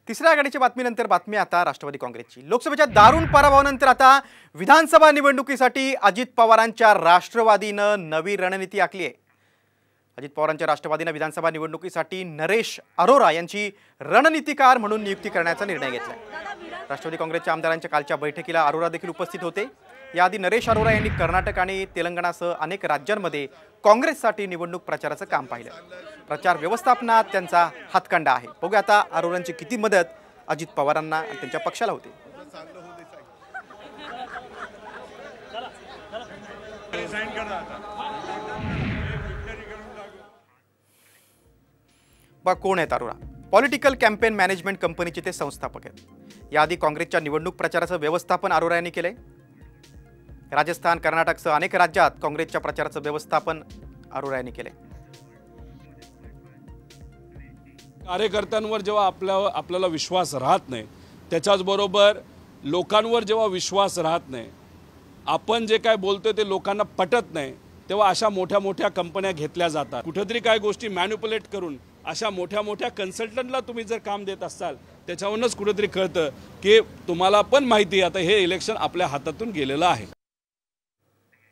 तिसऱ्या आघाडीच्या बातमीनंतर बातमी आता राष्ट्रवादी काँग्रेसची। लोकसभेच्या दारुण पराभवानंतर आता विधानसभा निवडणुकीसाठी अजित पवारांच्या राष्ट्रवादीनं नवी रणनीती आखली आहे। अजित पवारांच्या राष्ट्रवादीनं विधानसभा निवडणुकीसाठी नरेश अरोरा यांची रणनीतिकार म्हणून नियुक्ती करण्याचा निर्णय घेतलाय। राष्ट्रवादी काँग्रेसच्या आमदारांच्या कालच्या बैठकीला अरोरा देखील उपस्थित होते। याआधी नरेश अरोरा यांनी कर्नाटक आणि तेलंगणासह अनेक राज्यांमध्ये काँग्रेससाठी निवडणूक प्रचाराचं काम पाहिलं। प्रचार व्यवस्थापनात त्यांचा हातखंडा आहे। बघूया आता अरोरांची किती मदत अजित पवारांना आणि त्यांच्या पक्षाला होते। कोण आहेत अरोरा? पॉलिटिकल कॅम्पेन मॅनेजमेंट कंपनीचे ते संस्थापक आहेत। याआधी काँग्रेसच्या निवडणूक प्रचाराचं व्यवस्थापन अरोरा यांनी केलंय। राजस्थान, कर्नाटकसह अनेक राज्यात काँग्रेसच्या प्रचाराचं व्यवस्थापन अरोरा यांनी केलंय। कार्यकर्त्यांवर जेव्हा आपल्याला विश्वास राहत नाही, त्याच्याचबरोबर लोकांवर जेव्हा विश्वास राहत नाही, आपण जे काय बोलतोय ते लोकांना पटत नाही, तेव्हा अशा मोठ्या मोठ्या कंपन्या घेतल्या जातात। कुठेतरी काय गोष्टी मॅन्युप्युलेट करून अशा मोठ्या मोठ्या कन्सल्टंटला तुम्ही जर काम देत असाल, त्याच्यावरूनच कुठेतरी कळतं की तुम्हाला पण माहिती आता हे इलेक्शन आपल्या हातातून गेलेलं आहे।